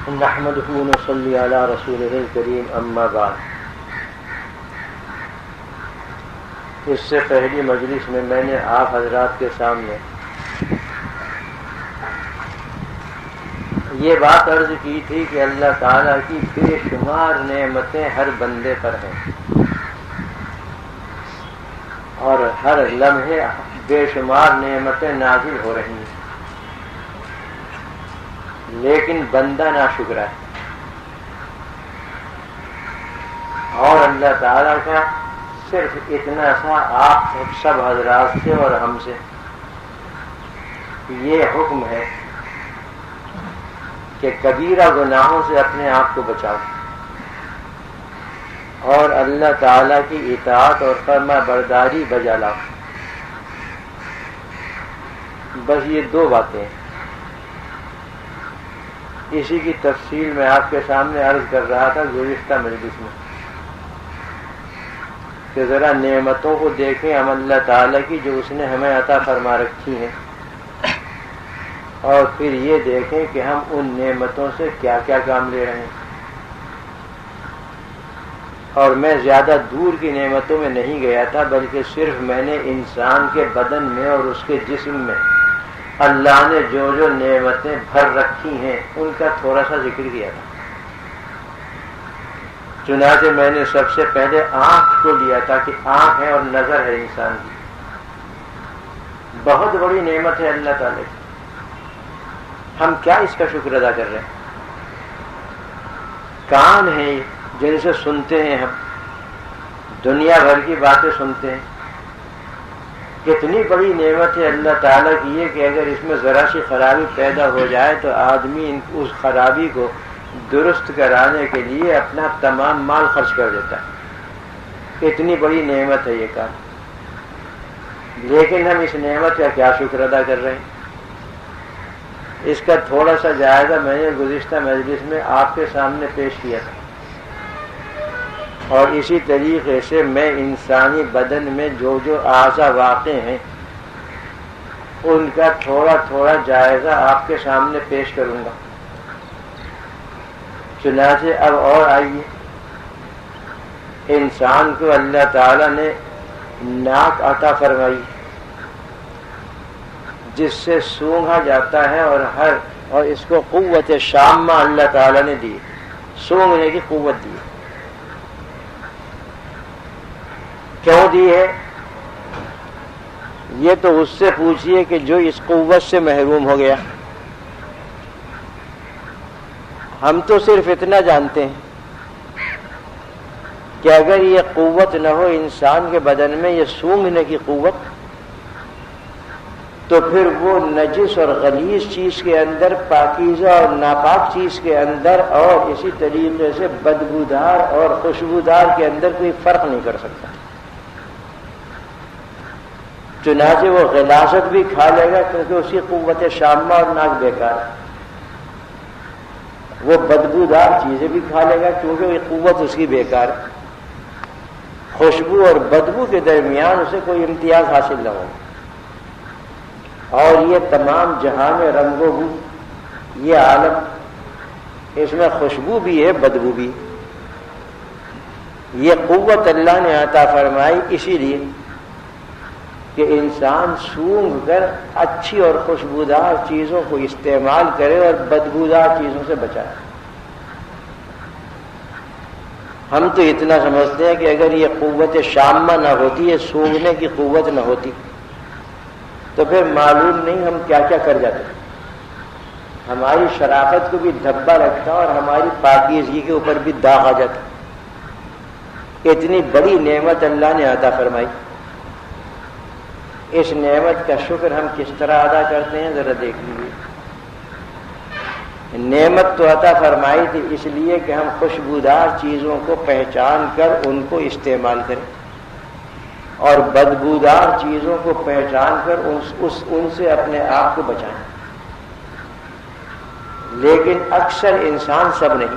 نحمده ونصلي على رسوله الكريم اما بعد. اس سے پہلی مجلس میں میں نے آپ حضرات کے سامنے یہ بات عرض کی تھی کہ اللہ تعالیٰ کی بے شمار نعمتیں ہر بندے پر ہیں اور ہر لمحے بے شمار نعمتیں نازل ہو رہی ہیں، لیکن بندہ ناشکرا ہے. اور اللہ تعالیٰ کا صرف اتنا سا آپ سب حضرات سے اور ہم سے یہ حکم ہے کہ کبیرہ گناہوں سے اپنے آپ کو بچاؤ اور اللہ تعالیٰ کی اطاعت اور فرما برداری بجا لاؤ. بس یہ دو باتیں ہیں. اسی کی تفصیل میں آپ کے سامنے عرض کر رہا تھا گزشتہ مجلس میں کہ ذرا نعمتوں کو دیکھیں ہم اللہ تعالیٰ کی جو اس نے ہمیں عطا فرما رکھی ہیں، اور پھر یہ دیکھیں کہ ہم ان نعمتوں سے کیا کیا کام لے رہے ہیں. اور میں زیادہ دور کی نعمتوں میں نہیں گیا تھا، بلکہ صرف میں نے انسان کے بدن میں اور اس کے جسم میں اللہ نے جو جو نعمتیں بھر رکھی ہیں ان کا تھوڑا سا ذکر کیا تھا. چنانچہ میں نے سب سے پہلے آنکھ کو لیا تھا کہ آنکھ ہے اور نظر ہے انسان کی، بہت بڑی نعمت ہے اللہ تعالی کی. ہم کیا اس کا شکر ادا کر رہے ہیں؟ کان ہیں جن سے سنتے ہیں، ہم دنیا بھر کی باتیں سنتے ہیں. کتنی بڑی نعمت ہے اللہ تعالیٰ کی یہ کہ اگر اس میں ذرا سی خرابی پیدا ہو جائے تو آدمی اس خرابی کو درست کرانے کے لیے اپنا تمام مال خرچ کر دیتا ہے. اتنی بڑی نعمت ہے یہ کام، لیکن ہم اس نعمت کا کیا شکر ادا کر رہے ہیں؟ اس کا تھوڑا سا جائزہ میں نے گزشتہ مجلس میں آپ کے سامنے پیش کیا تھا، اور اسی طریقے سے میں انسانی بدن میں جو جو اعضاء واقع ہیں ان کا تھوڑا تھوڑا جائزہ آپ کے سامنے پیش کروں گا. چنانچہ اب اور آئیے، انسان کو اللہ تعالیٰ نے ناک عطا فرمائی جس سے سونگھا جاتا ہے، اور اس کو قوت شامہ اللہ تعالیٰ نے دی، سونگھنے کی قوت دی. کیوں دی ہے؟ یہ تو اس سے پوچھئے کہ جو اس قوت سے محروم ہو گیا. ہم تو صرف اتنا جانتے ہیں کہ اگر یہ قوت نہ ہو انسان کے بدن میں، یہ سونگھنے کی قوت، تو پھر وہ نجس اور غلیظ چیز کے اندر، پاکیزہ اور ناپاک چیز کے اندر، اور اسی طریقے سے بدبودار اور خوشبودار کے اندر کوئی فرق نہیں کر سکتا. چنانچہ وہ غلاظت بھی کھا لے گا کیونکہ اس کی قوت شامہ اور ناک بیکار ہے. وہ بدبودار چیزیں بھی کھا لے گا کیونکہ وہ قوت اس کی بیکار ہے. خوشبو اور بدبو کے درمیان اسے کوئی امتیاز حاصل نہ ہو. اور یہ تمام جہان رنگ و بو، یہ عالم، اس میں خوشبو بھی ہے، بدبو بھی. یہ قوت اللہ نے عطا فرمائی اسی لیے کہ انسان سونگھ کر اچھی اور خوشبودار چیزوں کو استعمال کرے اور بدبودار چیزوں سے بچائے. ہم تو اتنا سمجھتے ہیں کہ اگر یہ قوت شامہ نہ ہوتی، یہ سونگھنے کی قوت نہ ہوتی، تو پھر معلوم نہیں ہم کیا کیا کر جاتے. ہماری شرافت کو بھی دھبا رکھتا اور ہماری پاکیزگی کے اوپر بھی داغ آ جاتا. اتنی بڑی نعمت اللہ نے عطا فرمائی. اس نعمت کا شکر ہم کس طرح ادا کرتے ہیں ذرا دیکھ لیجیے. نعمت تو عطا فرمائی تھی اس لیے کہ ہم خوشبودار چیزوں کو پہچان کر ان کو استعمال کریں، اور بدبودار چیزوں کو پہچان کر ان سے اپنے آپ کو بچائیں. لیکن اکثر انسان، سب نہیں،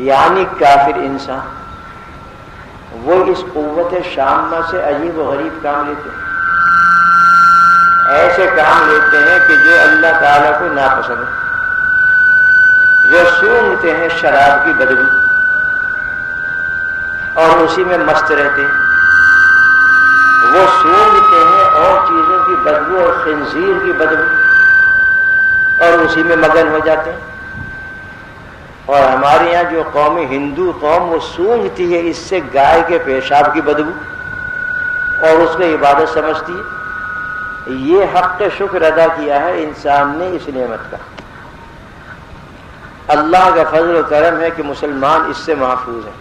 یعنی کافر انسان، وہ اس قوت شامہ سے عجیب و غریب کام لیتے ہیں. ایسے کام لیتے ہیں کہ جو اللہ تعالیٰ کو ناپسند ہے. وہ سونگھتے ہیں شراب کی بدبو اور اسی میں مست رہتے ہیں. وہ سونگھتے ہیں اور چیزوں کی بدبو اور خنزیر کی بدبو اور اسی میں مگن ہو جاتے ہیں. اور ہمارے یہاں جو قوم ہندو قوم وہ سونگھتی ہے اس سے گائے کے پیشاب کی بدبو اور اس کو عبادت سمجھتی ہے. یہ حق شکر ادا کیا ہے انسان نے اس نعمت کا. اللہ کا فضل و کرم ہے کہ مسلمان اس سے محفوظ ہیں.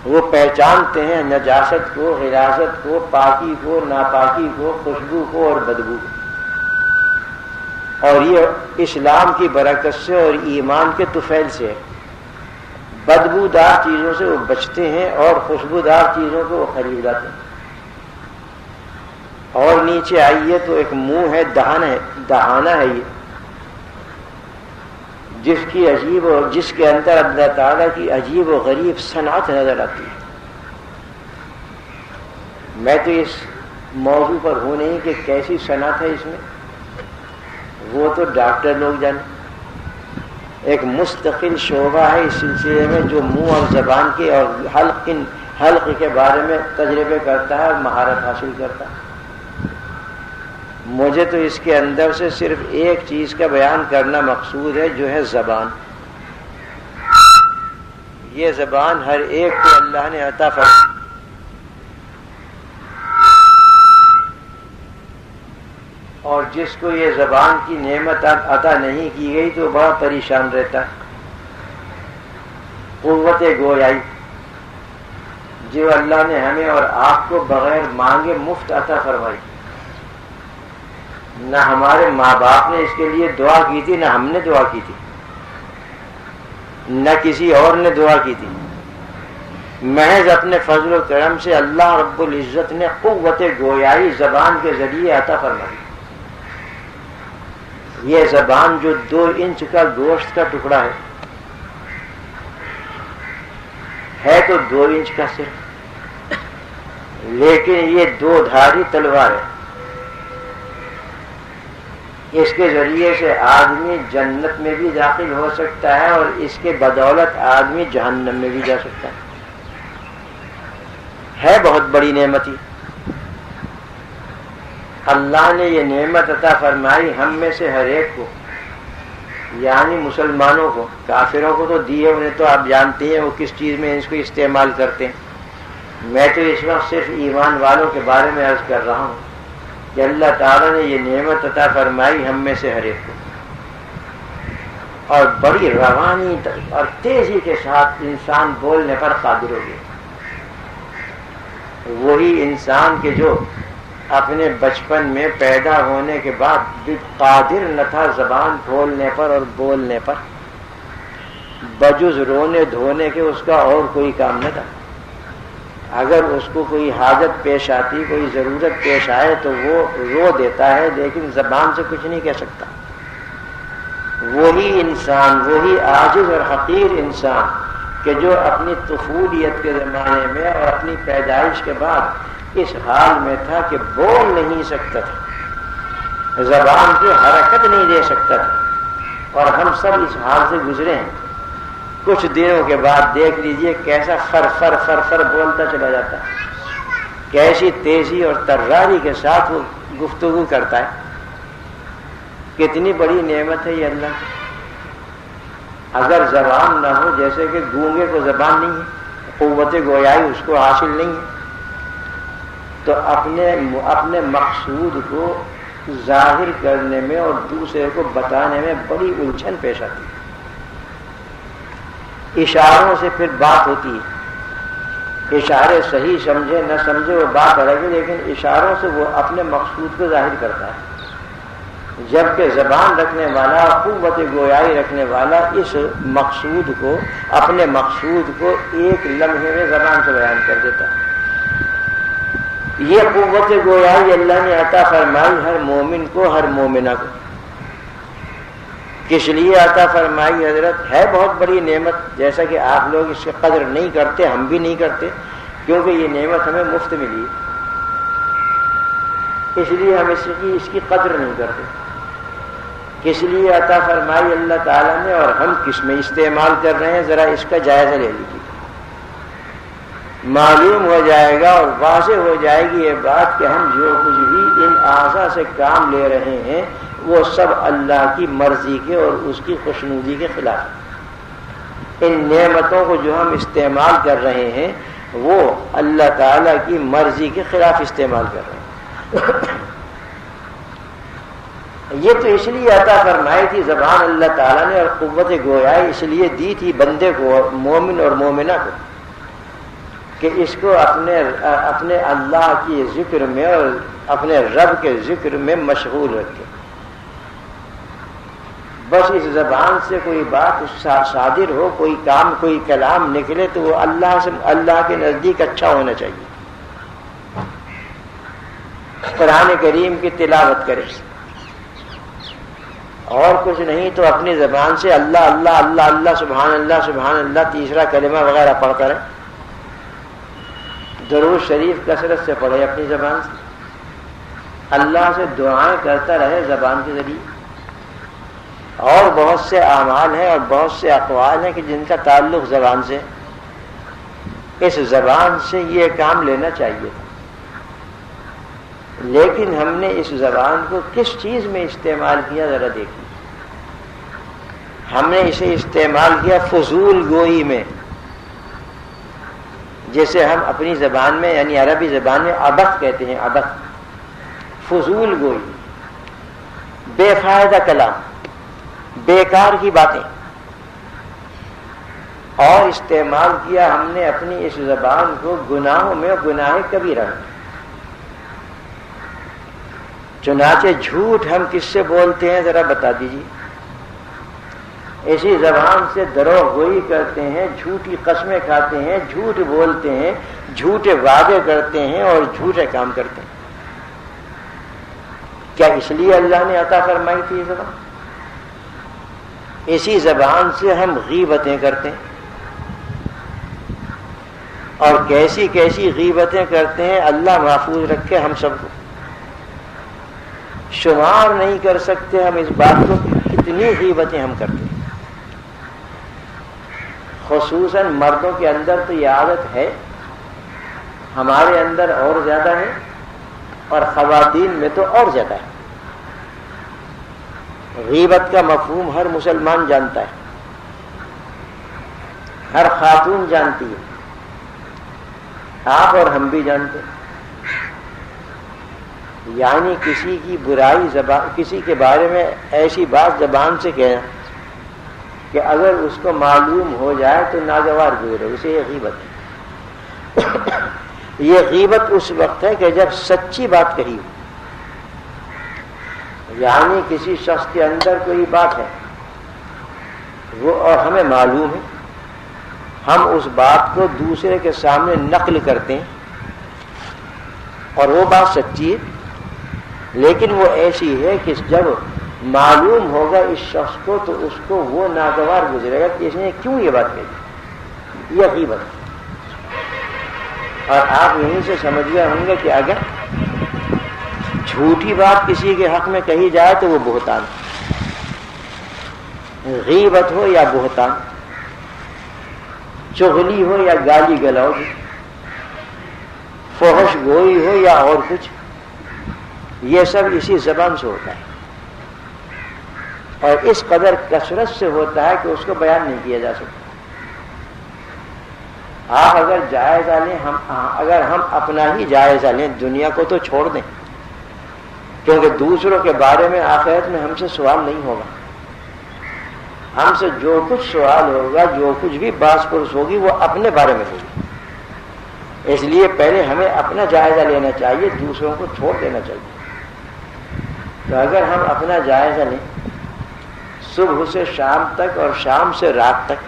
وہ پہچانتے ہیں نجاست کو، غلاظت کو، پاکی کو، ناپاکی کو، خوشبو کو اور بدبو کو. اور یہ اسلام کی برکت سے اور ایمان کے طفیل سے بدبودار چیزوں سے وہ بچتے ہیں اور خوشبودار چیزوں کو وہ خرید لاتے ہیں. اور نیچے آئیے تو ایک منہ ہے، دہانہ ہے یہ، جس کی عجیب اور جس کے اندر اللہ تعالیٰ کی عجیب و غریب صنعت نظر آتی ہے. میں تو اس موضوع پر ہوں نہیں کہ کیسی صنعت ہے اس میں، وہ تو ڈاکٹر لوگ جانے. ایک مستقل شعبہ ہے اس سلسلے میں جو منہ اور زبان کے اور حلق کے بارے میں تجربے کرتا ہے اور مہارت حاصل کرتا ہے. مجھے تو اس کے اندر سے صرف ایک چیز کا بیان کرنا مقصود ہے جو ہے زبان. یہ زبان ہر ایک کو اللہ نے عطا فرمائی. اور جس کو یہ زبان کی نعمت عطا نہیں کی گئی تو بڑا پریشان رہتا ہے. قوت گویائی جو اللہ نے ہمیں اور آپ کو بغیر مانگے مفت عطا فرمائی. نہ ہمارے ماں باپ نے اس کے لیے دعا کی تھی، نہ ہم نے دعا کی تھی، نہ کسی اور نے دعا کی تھی. محض اپنے فضل و کرم سے اللہ رب العزت نے قوت گویائی زبان کے ذریعے عطا فرمائی. یہ زبان جو 2 انچ کا گوشت کا ٹکڑا ہے تو 2 انچ کا صرف، لیکن یہ 2 دھاری تلوار ہے. اس کے ذریعے سے آدمی جنت میں بھی داخل ہو سکتا ہے اور اس کے بدولت آدمی جہنم میں بھی جا سکتا ہے. بہت بڑی نعمت ہی اللہ نے یہ نعمت عطا فرمائی ہم میں سے ہر ایک کو، یعنی مسلمانوں کو. کافروں کو تو دی ہے، انہیں تو آپ جانتے ہیں وہ کس چیز میں اس کو استعمال کرتے ہیں. میں تو اس وقت صرف ایمان والوں کے بارے میں عرض کر رہا ہوں کہ اللہ تعالیٰ نے یہ نعمت عطا فرمائی ہم میں سے ہر ایک کو، اور بڑی روانی اور تیزی کے ساتھ انسان بولنے پر قادر ہو گیا. وہی انسان کے جو اپنے بچپن میں پیدا ہونے کے بعد بھی قادر نہ تھا زبان کھولنے پر اور بولنے پر، بجز رونے دھونے کے اس کا اور کوئی کام نہ تھا. اگر اس کو کوئی حاجت پیش آتی، کوئی ضرورت پیش آئے تو وہ رو دیتا ہے، لیکن زبان سے کچھ نہیں کہہ سکتا. وہی انسان، وہی عاجز اور حقیر انسان کہ جو اپنی طفولیت کے زمانے میں اور اپنی پیدائش کے بعد اس حال میں تھا کہ بول نہیں سکتا تھا، زبان کی حرکت نہیں دے سکتا تھا، اور ہم سب اس حال سے گزرے ہیں. کچھ دنوں کے بعد دیکھ لیجئے کیسا فر فر فر فر بولتا چلا جاتا ہے، کیسی تیزی اور تراری کے ساتھ وہ گفتگو کرتا ہے. کتنی بڑی نعمت ہے یہ اللہ کی. اگر زبان نہ ہو، جیسے کہ گونگے کو زبان نہیں ہے، قوت گویائی اس کو حاصل نہیں ہے، تو اپنے مقصود کو ظاہر کرنے میں اور دوسرے کو بتانے میں بڑی الجھن پیش آتی ہے. اشاروں سے پھر بات ہوتی ہے، اشارے صحیح سمجھے نہ سمجھے وہ بات الگ ہے، لیکن اشاروں سے وہ اپنے مقصود کو ظاہر کرتا ہے. جبکہ زبان رکھنے والا، قوت گویائی رکھنے والا اس مقصود کو، اپنے مقصود کو ایک لمحے میں زبان سے بیان کر دیتا ہے. یہ قوت گویائی اللہ نے عطا فرمائی ہر مومن کو، ہر مومنہ کو. کس لیے عطا فرمائی حضرت؟ ہے بہت بڑی نعمت. جیسا کہ آپ لوگ اس کی قدر نہیں کرتے، ہم بھی نہیں کرتے، کیونکہ یہ نعمت ہمیں مفت ملی ہے، اس لیے ہم اس کی قدر نہیں کرتے کس لیے عطا فرمائی اللہ تعالیٰ نے اور ہم کس میں استعمال کر رہے ہیں، ذرا اس کا جائزہ لے لیجیے۔ معلوم ہو جائے گا اور واضح ہو جائے گی یہ بات کہ ہم جو کچھ بھی ان اعضاء سے کام لے رہے ہیں وہ سب اللہ کی مرضی کے اور اس کی خوشنودی کے خلاف ہے۔ ان نعمتوں کو جو ہم استعمال کر رہے ہیں وہ اللہ تعالیٰ کی مرضی کے خلاف استعمال کر رہے ہیں۔ یہ تو اس لیے عطا فرمائی تھی زبان اللہ تعالیٰ نے اور قوت گویائی اس لیے دی تھی بندے کو، مومن اور مومنہ کو، کہ اس کو اپنے اللہ کی ذکر میں اور اپنے رب کے ذکر میں مشغول رکھے۔ بس اس زبان سے کوئی بات صادر ہو، کوئی کام، کوئی کلام نکلے تو وہ اللہ کے نزدیک اچھا ہونا چاہیے۔ قرآن کریم کی تلاوت کرے اور کچھ نہیں تو اپنی زبان سے اللہ اللہ اللہ اللہ سبحان اللہ تیسرا کلمہ وغیرہ پڑھتا رہے، درود شریف کثرت سے پڑھے اپنی زبان سے، اللہ سے دعائیں کرتا رہے زبان کے ذریعے۔ اور بہت سے اعمال ہیں اور بہت سے اقوال ہیں کہ جن کا تعلق زبان سے، اس زبان سے یہ کام لینا چاہیے، لیکن ہم نے اس زبان کو کس چیز میں استعمال کیا ذرا دیکھیے۔ ہم نے اسے استعمال کیا فضول گوئی میں، جسے ہم اپنی زبان میں یعنی عربی زبان میں عبث کہتے ہیں، عبث، فضول گوئی، بے فائدہ کلام، بیکار کی باتیں، اور استعمال کیا ہم نے اپنی اس زبان کو گناہوں میں، گناہ کبیرہ میں۔ چنانچہ جھوٹ ہم کس سے بولتے ہیں ذرا بتا دیجیے۔ اسی زبان سے دروغ گوئی کرتے ہیں، جھوٹی قسمیں کھاتے ہیں، جھوٹ بولتے ہیں، جھوٹے وعدے کرتے ہیں اور جھوٹے کام کرتے ہیں۔ کیا اس لیے اللہ نے عطا فرمائی تھی یہ زبان؟ اسی زبان سے ہم غیبتیں کرتے ہیں، اور کیسی کیسی غیبتیں کرتے ہیں اللہ محفوظ رکھے ہم سب کو۔ شمار نہیں کر سکتے ہم اس بات کو کتنی غیبتیں ہم کرتے ہیں۔ خصوصاً مردوں کے اندر تو یہ عادت ہے، ہمارے اندر اور زیادہ ہے اور خواتین میں تو اور زیادہ ہے۔ غیبت کا مفہوم ہر مسلمان جانتا ہے، ہر خاتون جانتی ہے، آپ اور ہم بھی جانتے ہیں۔ یعنی کسی کی برائی زبان، کسی کے بارے میں ایسی بات زبان سے کہنا کہ اگر اس کو معلوم ہو جائے تو ناگوار گزرے، اسے یہ غیبت ہے۔ یہ غیبت اس وقت ہے کہ جب سچی بات کہی ہو، یعنی کسی شخص کے اندر کوئی بات ہے وہ اور ہمیں معلوم ہے، ہم اس بات کو دوسرے کے سامنے نقل کرتے ہیں اور وہ بات سچی ہے، لیکن وہ ایسی ہے کہ جب معلوم ہوگا اس شخص کو تو اس کو وہ ناگوار گزرے گا کہ اس نے کیوں یہ بات کہی۔ یہ غیبت ہے۔ اور آپ یہیں سے سمجھ گئے ہوں گے کہ اگر جھوٹی بات کسی کے حق میں کہی جائے تو وہ بہتان، غیبت ہو یا بہتان، چغلی ہو یا گالی گلوج، فحش گوئی ہو یا اور کچھ، یہ سب اسی زبان سے ہوتا ہے، اور اس قدر کثرت سے ہوتا ہے کہ اس کو بیان نہیں کیا جا سکتا۔ آپ اگر جائزہ لیں، اگر ہم اپنا ہی جائزہ لیں، دنیا کو تو چھوڑ دیں، کیونکہ دوسروں کے بارے میں آخرت میں ہم سے سوال نہیں ہوگا۔ ہم سے جو کچھ سوال ہوگا، جو کچھ بھی باس پرس ہوگی، وہ اپنے بارے میں ہوگی۔ اس لیے پہلے ہمیں اپنا جائزہ لینا چاہیے، دوسروں کو چھوڑ دینا چاہیے۔ تو اگر ہم اپنا جائزہ لیں، صبح سے شام تک اور شام سے رات تک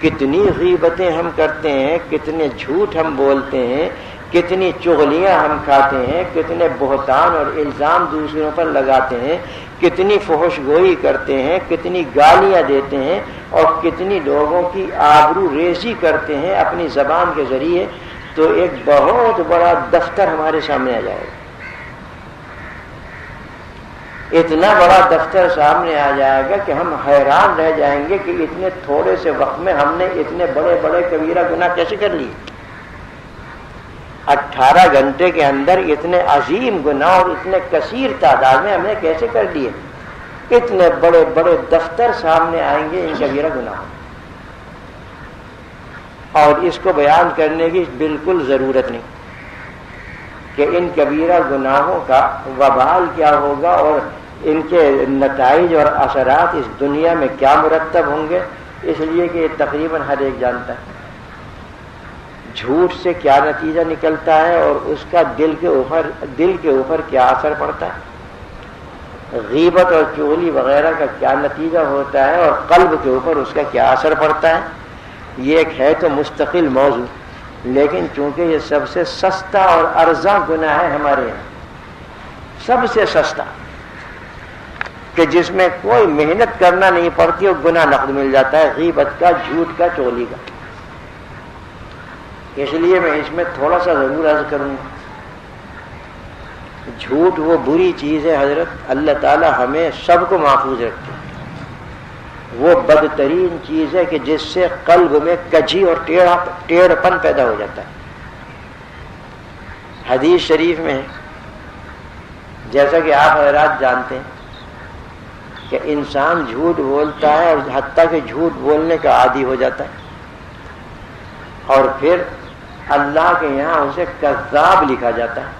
کتنی غیبتیں ہم کرتے ہیں، کتنے جھوٹ ہم بولتے ہیں، کتنی چغلیاں ہم کھاتے ہیں، کتنے بہتان اور الزام دوسروں پر لگاتے ہیں، کتنی فحش گوئی کرتے ہیں، کتنی گالیاں دیتے ہیں، اور کتنی لوگوں کی آبرو ریزی کرتے ہیں اپنی زبان کے ذریعے، تو ایک بہت بڑا دفتر ہمارے سامنے آ جائے گا۔ اتنا بڑا دفتر سامنے آ جائے گا کہ ہم حیران رہ جائیں گے کہ اتنے تھوڑے سے وقت میں ہم نے اتنے بڑے بڑے کبیرہ گناہ کیسے کر لیے. 18 گھنٹے کے اندر اتنے عظیم گناہ اور اتنے کثیر تعداد میں ہم نے کیسے کر لیے. اتنے بڑے بڑے دفتر سامنے آئیں گے ان کبیرہ گناہوں، اور اس کو بیان کرنے کی بالکل ضرورت نہیں کہ ان کبیرہ گناہوں کا وبال کیا ہوگا اور ان کے نتائج اور اثرات اس دنیا میں کیا مرتب ہوں گے، اس لیے کہ یہ تقریباً ہر ایک جانتا ہے. جھوٹ سے کیا نتیجہ نکلتا ہے اور اس کا دل کے اوپر کیا اثر پڑتا ہے، غیبت اور چغلی وغیرہ کا کیا نتیجہ ہوتا ہے اور قلب کے اوپر اس کا کیا اثر پڑتا ہے. یہ ایک ہے تو مستقل موضوع، لیکن چونکہ یہ سب سے سستا اور ارزاں گناہ ہے ہمارے یہاں، سب سے سستا، کہ جس میں کوئی محنت کرنا نہیں پڑتی اور گناہ نقد مل جاتا ہے، غیبت کا، جھوٹ کا، چغلی کا. اس لیے میں اس میں تھوڑا سا ضرور عرض کروں گا. جھوٹ وہ بری چیز ہے حضرت، اللہ تعالی ہمیں سب کو محفوظ رکھتے ہیں. وہ بدترین چیز ہے کہ جس سے قلب میں کجی اور ٹیڑھ پن پیدا ہو جاتا ہے. حدیث شریف میں جیسا کہ آپ حضرات جانتے ہیں کہ انسان جھوٹ بولتا ہے اور حتیٰ کہ جھوٹ بولنے کا عادی ہو جاتا ہے، اور پھر اللہ کے یہاں اسے کذاب لکھا جاتا ہے،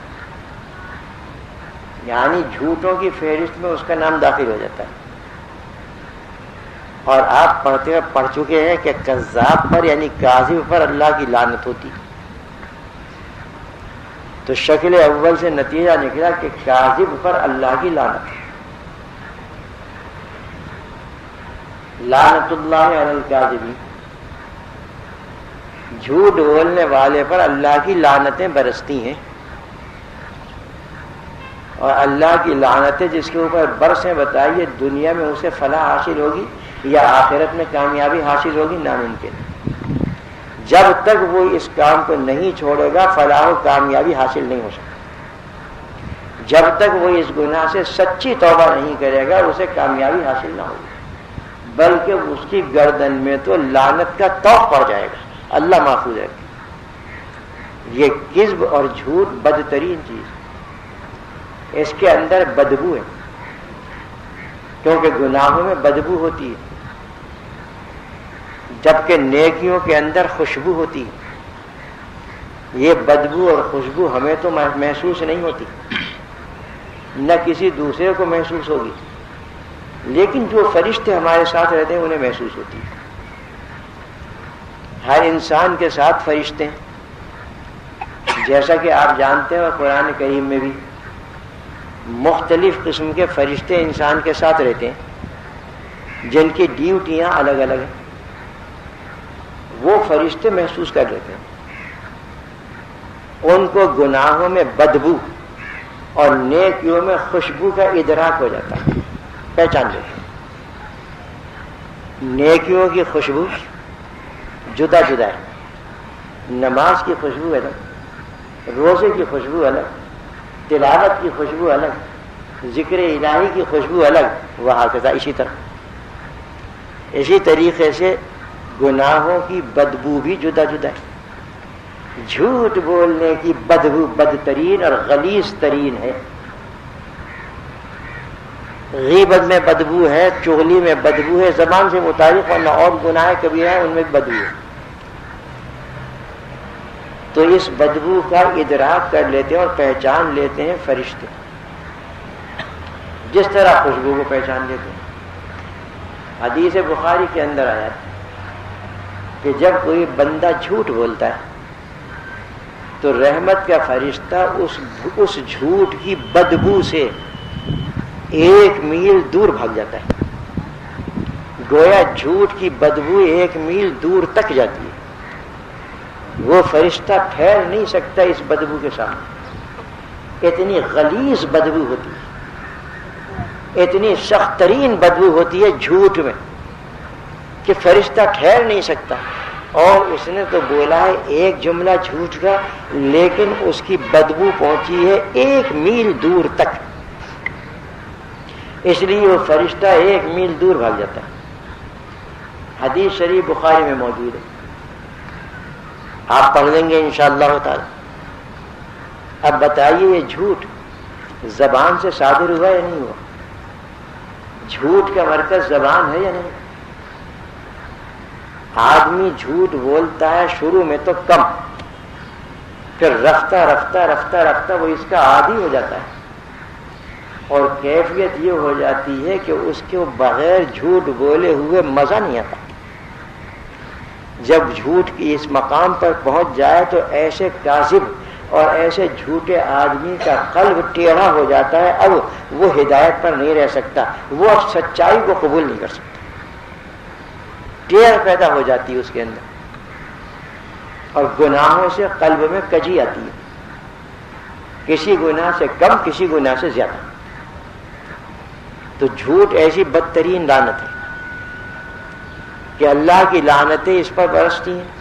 یعنی جھوٹوں کی فہرست میں اس کا نام داخل ہو جاتا ہے. اور آپ پڑھ چکے ہیں کہ کذاب پر یعنی کاذب پر اللہ کی لعنت ہوتی. تو شکل اول سے نتیجہ نکلا کہ کاذب پر اللہ کی لعنت، لعنت اللہ علی الکاذبین، جھوٹ بولنے والے پر اللہ کی لعنتیں برستی ہیں. اور اللہ کی لعنتیں جس کے اوپر برسیں، بتائیے دنیا میں اسے فلاح حاصل ہوگی یا آخرت میں کامیابی حاصل ہوگی؟ ناممکن. جب تک وہ اس کام کو نہیں چھوڑے گا فلاح و کامیابی حاصل نہیں ہو سکتی. جب تک وہ اس گناہ سے سچی توبہ نہیں کرے گا اسے کامیابی حاصل نہ ہوگی، بلکہ اس کی گردن میں تو لعنت کا طوق پڑ جائے گا. اللہ محفوظ رکھے. یہ کذب اور جھوٹ بدترین چیز، اس کے اندر بدبو ہے، کیونکہ گناہوں میں بدبو ہوتی ہے جبکہ نیکیوں کے اندر خوشبو ہوتی ہے. یہ بدبو اور خوشبو ہمیں تو محسوس نہیں ہوتی، نہ کسی دوسرے کو محسوس ہوگی، لیکن جو فرشتے ہمارے ساتھ رہتے ہیں انہیں محسوس ہوتی ہے. ہر انسان کے ساتھ فرشتے ہیں، جیسا کہ آپ جانتے ہیں، اور قرآن کریم میں بھی مختلف قسم کے فرشتے انسان کے ساتھ رہتے ہیں جن کی ڈیوٹیاں الگ الگ ہیں. وہ فرشتے محسوس کر لیتے ہیں، ان کو گناہوں میں بدبو اور نیکیوں میں خوشبو کا ادراک ہو جاتا ہے، پہچان لیتے ہیں. نیکیوں کی خوشبو جدا جدا ہے، نماز کی خوشبو الگ، روزے کی خوشبو الگ، تلاوت کی خوشبو الگ، ذکر الہی کی خوشبو الگ، وہکذا اسی طریقے سے گناہوں کی بدبو بھی جدا جدا ہے. جھوٹ بولنے کی بدبو بدترین اور غلیظ ترین ہے. غیبت میں بدبو ہے، چغلی میں بدبو ہے، زبان سے متعلق ورنہ اور گناہ کبیرہ ہیں ان میں بدبو ہے. تو اس بدبو کا ادراک کر لیتے ہیں اور پہچان لیتے ہیں فرشتے، جس طرح خوشبو کو پہچان لیتے ہیں. حدیث بخاری کے اندر آیا کہ جب کوئی بندہ جھوٹ بولتا ہے تو رحمت کا فرشتہ اس جھوٹ کی بدبو سے 1 میل دور بھاگ جاتا ہے. گویا جھوٹ کی بدبو 1 میل دور تک جاتی ہے. وہ فرشتہ ٹھہر نہیں سکتا اس بدبو کے سامنے. اتنی غلیظ بدبو ہوتی ہے، اتنی سخت ترین بدبو ہوتی ہے جھوٹ میں کہ فرشتہ ٹھہر نہیں سکتا. اور اس نے تو بولا ہے ایک جملہ جھوٹ کا، لیکن اس کی بدبو پہنچی ہے 1 میل دور تک. اس لیے وہ فرشتہ 1 میل دور بھاگ جاتا ہے. حدیث شریف بخاری میں موجود ہے، آپ پڑھ لیں گے انشاءاللہ تعالی. اب بتائیے یہ جھوٹ زبان سے صادر ہوا یا نہیں ہوا؟ جھوٹ کا مرکز زبان ہے یا نہیں؟ آدمی جھوٹ بولتا ہے شروع میں تو کم، پھر رفتہ رفتہ رفتہ رفتہ وہ اس کا عادی ہو جاتا ہے، اور کیفیت یہ ہو جاتی ہے کہ اس کے بغیر جھوٹ بولے ہوئے مزہ نہیں آتا. جب جھوٹ کی اس مقام پر پہنچ جائے تو ایسے کاذب اور ایسے جھوٹے آدمی کا قلب ٹیڑھا ہو جاتا ہے، اب وہ ہدایت پر نہیں رہ سکتا، وہ اب سچائی کو قبول نہیں کر سکتا. ٹیڑھ پیدا ہو جاتی ہے اس کے اندر، اور گناہوں سے قلب میں کجی آتی ہے، کسی گناہ سے کم، کسی گناہ سے زیادہ. تو جھوٹ ایسی بدترین لعنت ہے کہ اللہ کی لعنتیں اس پر برستی ہیں.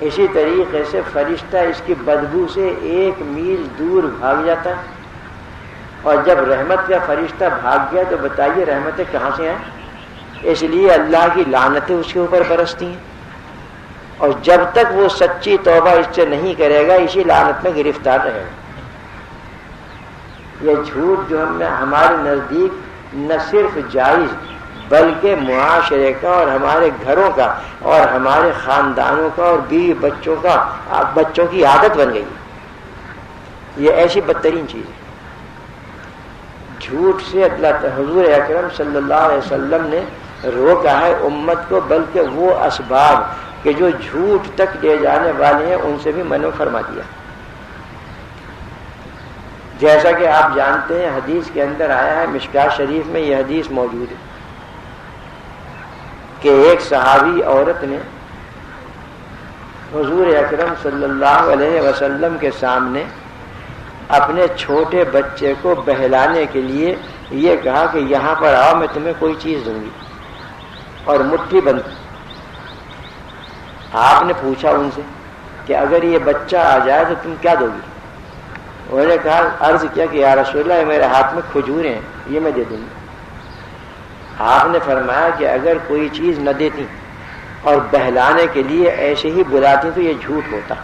اسی طریقے سے فرشتہ اس کی بدبو سے 1 میل دور بھاگ جاتا ہے، اور جب رحمت کا فرشتہ بھاگ گیا تو بتائیے رحمتیں کہاں سے آئیں؟ اس لیے اللہ کی لعنتیں اس کے اوپر برستی ہیں، اور جب تک وہ سچی توبہ اس سے نہیں کرے گا اسی لعنت میں گرفتار رہے گا. یہ جھوٹ جو ہمارے نزدیک نہ صرف جائز بلکہ معاشرے کا اور ہمارے گھروں کا اور ہمارے خاندانوں کا اور بیوی بچوں کی عادت بن گئی. یہ ایسی بدترین چیز ہے. جھوٹ سے حضور اکرم صلی اللہ علیہ وسلم نے روکا ہے امت کو، بلکہ وہ اسباب کہ جو جھوٹ تک لے جانے والے ہیں ان سے بھی منع فرما دیا. جیسا کہ آپ جانتے ہیں حدیث کے اندر آیا ہے، مشکات شریف میں یہ حدیث موجود ہے کہ ایک صحابی عورت نے حضور اکرم صلی اللہ علیہ وسلم کے سامنے اپنے چھوٹے بچے کو بہلانے کے لیے یہ کہا کہ یہاں پر آؤ، میں تمہیں کوئی چیز دوں گی، اور مٹھی بند. آپ نے پوچھا ان سے کہ اگر یہ بچہ آ جائے تو تم کیا دو گی؟ انہوں نے کہا، عرض کیا کہ یا رسول اللہ میرے ہاتھ میں کھجوریں ہیں، یہ میں دے دوں گی. آپ نے فرمایا کہ اگر کوئی چیز نہ دیتی اور بہلانے کے لیے ایسے ہی بلاتی تو یہ جھوٹ ہوتا.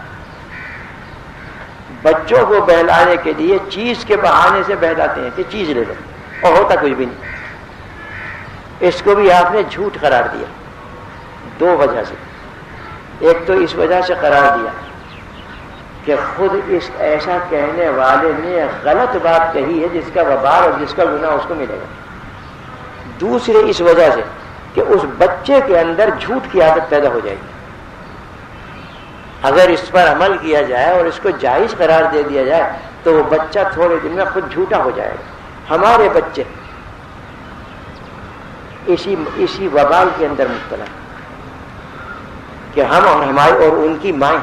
بچوں کو بہلانے کے لیے چیز کے بہانے سے بہلاتے ہیں کہ چیز لے لو، اور ہوتا کچھ بھی نہیں. اس کو بھی آپ نے جھوٹ قرار دیا 2 وجہ سے. ایک تو اس وجہ سے قرار دیا کہ خود اس ایسا کہنے والے نے غلط بات کہی ہے جس کا وبال اور جس کا گناہ اس کو ملے گا. دوسرے اس وجہ سے کہ اس بچے کے اندر جھوٹ کی عادت پیدا ہو جائے گی. اگر اس پر عمل کیا جائے اور اس کو جائز قرار دے دیا جائے تو وہ بچہ تھوڑے دن میں خود جھوٹا ہو جائے گا. ہمارے بچے اسی وبال کے اندر مبتلا کہ ہم اور ہماری اور ان کی مائیں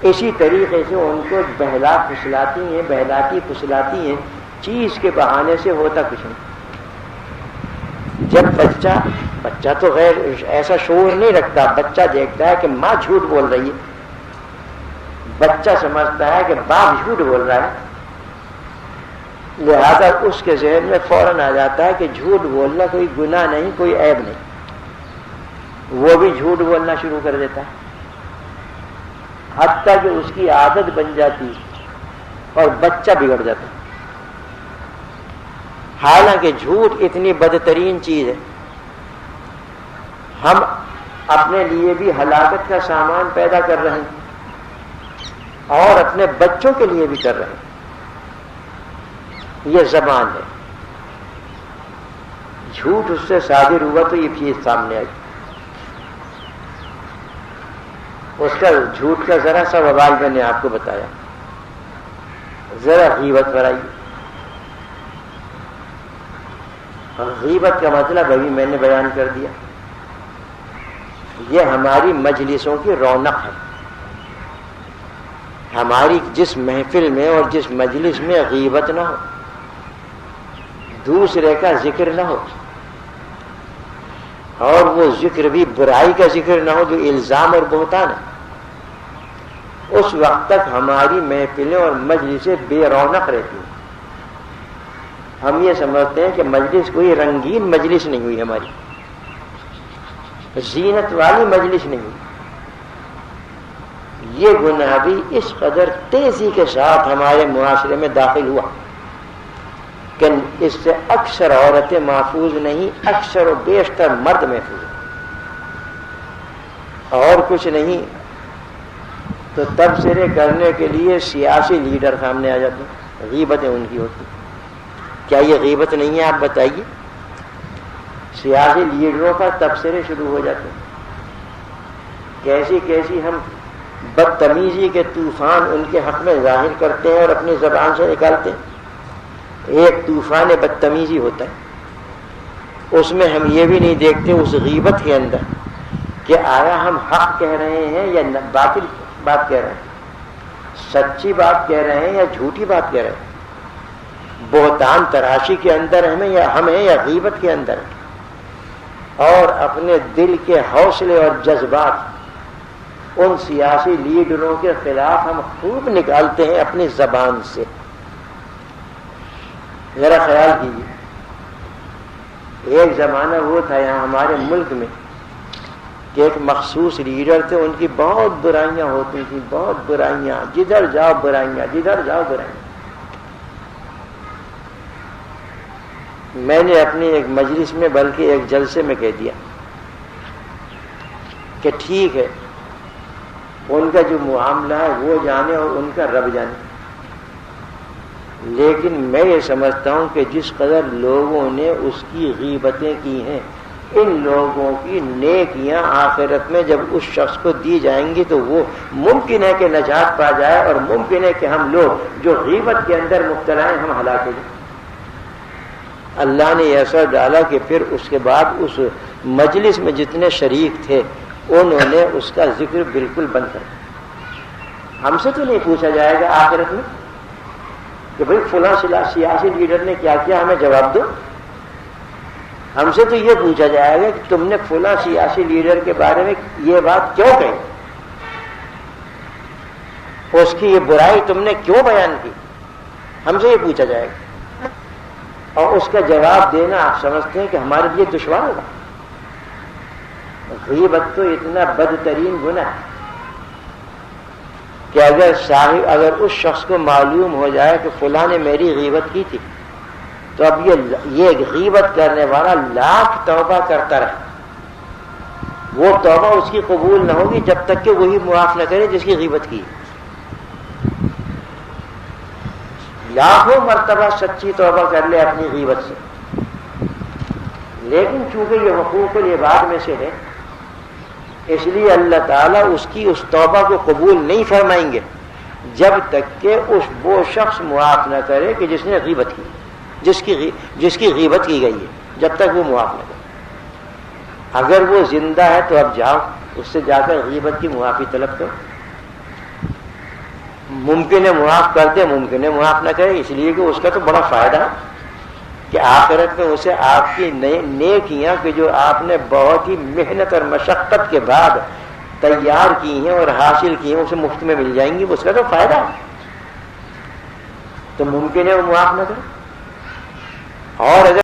اسی طریقے سے ان کو بہلاتی پھسلاتی ہیں چیز کے بہانے سے، ہوتا کچھ نہیں. جب بچہ تو غیر ایسا شعور نہیں رکھتا، بچہ دیکھتا ہے کہ ماں جھوٹ بول رہی ہے، بچہ سمجھتا ہے کہ باپ جھوٹ بول رہا ہے، لہذا اس کے ذہن میں فوراً آ جاتا ہے کہ جھوٹ بولنا کوئی گناہ نہیں، کوئی عیب نہیں. وہ بھی جھوٹ بولنا شروع کر دیتا ہے، حتیٰ کہ اس کی عادت بن جاتی اور بچہ بگڑ جاتا. حالانکہ جھوٹ اتنی بدترین چیز ہے، ہم اپنے لیے بھی ہلاکت کا سامان پیدا کر رہے ہیں اور اپنے بچوں کے لیے بھی کر رہے ہیں. یہ زبان ہے، جھوٹ اس سے صادر ہوا تو یہ چیز سامنے آئی. اس کا جھوٹ کا ذرا سا وبال میں نے آپ کو بتایا. ذرا غیبت پر آئی. غیبت کا مطلب ابھی میں نے بیان کر دیا. یہ ہماری مجلسوں کی رونق ہے. ہماری جس محفل میں اور جس مجلس میں غیبت نہ ہو، دوسرے کا ذکر نہ ہو، اور وہ ذکر بھی برائی کا ذکر نہ ہو جو الزام اور بہتان ہے، اس وقت تک ہماری محفلیں اور مجلسیں بے رونق رہتی ہیں. ہم یہ سمجھتے ہیں کہ مجلس کوئی رنگین مجلس نہیں ہوئی ہماری، زینت والی مجلس نہیں ہوئی. یہ گناہ بھی اس قدر تیزی کے ساتھ ہمارے معاشرے میں داخل ہوا کہ اس سے اکثر عورتیں محفوظ نہیں، اکثر و بیشتر مرد محفوظ ہیں. اور کچھ نہیں تو تبصرے کرنے کے لیے سیاسی لیڈر سامنے آ جاتے ہیں، غیبتیں ان کی ہوتی ہیں. کیا یہ غیبت نہیں ہے؟ آپ بتائیے. سیاسی لیڈروں پر تبصرے شروع ہو جاتے ہیں، کیسی کیسی ہم بدتمیزی کے طوفان ان کے حق میں ظاہر کرتے ہیں اور اپنی زبان سے نکالتے ہیں. ایک طوفان بدتمیزی ہوتا ہے، اس میں ہم یہ بھی نہیں دیکھتے اس غیبت کے اندر کہ آیا ہم حق کہہ رہے ہیں یا باطل بات کہہ رہے ہیں، سچی بات کہہ رہے ہیں یا جھوٹی بات کہہ رہے ہیں، بہتان تراشی کے اندر ہم ہیں یا غیبت کے اندر. اور اپنے دل کے حوصلے اور جذبات ان سیاسی لیڈروں کے خلاف ہم خوب نکالتے ہیں اپنی زبان سے. ذرا خیال کیجیے، ایک زمانہ وہ تھا یہاں ہمارے ملک میں کہ ایک مخصوص لیڈر تھے، ان کی بہت برائیاں ہوتی تھیں، بہت برائیاں، جدھر جاؤ برائیاں، جدھر جاؤ برائیاں. میں نے اپنی ایک مجلس میں بلکہ ایک جلسے میں کہہ دیا کہ ٹھیک ہے، ان کا جو معاملہ ہے وہ جانے اور ان کا رب جانے، لیکن میں یہ سمجھتا ہوں کہ جس قدر لوگوں نے اس کی غیبتیں کی ہیں، ان لوگوں کی نیکیاں آخرت میں جب اس شخص کو دی جائیں گی تو وہ ممکن ہے کہ نجات پا جائے، اور ممکن ہے کہ ہم لوگ جو غیبت کے اندر مبتلا ہیں ہم ہلاک ہو جائیں. اللہ نے ایسا ڈالا کہ پھر اس کے بعد اس مجلس میں جتنے شریک تھے انہوں نے اس کا ذکر بالکل بند کر دیا. ہم سے تو نہیں پوچھا جائے گا آخرت میں کہ بھئی فلاں سیاسی لیڈر نے کیا کیا، ہمیں جواب دو. ہم سے تو یہ پوچھا جائے گا کہ تم نے فلاں سیاسی لیڈر کے بارے میں یہ بات کیوں کہی، اس کی یہ برائی تم نے کیوں بیان کی. ہم سے یہ پوچھا جائے گا، اور اس کا جواب دینا آپ سمجھتے ہیں کہ ہمارے لیے دشوار ہوگا. غیبت تو اتنا بدترین گناہ ہے کہ اگر اس شخص کو معلوم ہو جائے کہ فلاں نے میری غیبت کی تھی تو اب یہ غیبت کرنے والا لاکھ توبہ کرتا رہے، وہ توبہ اس کی قبول نہ ہوگی جب تک کہ وہی معاف نہ کرے جس کی غیبت کی. لاکھوں مرتبہ سچی توبہ کر لے اپنی غیبت سے، لیکن چونکہ یہ حقوق العباد میں سے ہے اس لیے اللہ تعالیٰ اس کی اس توبہ کو قبول نہیں فرمائیں گے جب تک کہ وہ شخص معاف نہ کرے کہ جس نے غیبت کی، جس کی غیبت کی گئی ہے، جب تک وہ معاف نہ کرے. اگر وہ زندہ ہے تو اب جاؤ اس سے جا کر غیبت کی معافی طلب کرو. ممکن ہے معاف کر دے، ممکن ہے معاف نہ کرے، اس لیے کہ اس کا تو بڑا فائدہ ہے کہ آخرت میں اسے آپ کی نیکیاں کہ جو آپ نے بہت ہی محنت اور مشقت کے بعد تیار کی ہیں اور حاصل کی ہیں اسے مفت میں مل جائیں گی، اس کا تو فائدہ ہے. تو ممکن ہے وہ معاف نہ کرے. اور اگر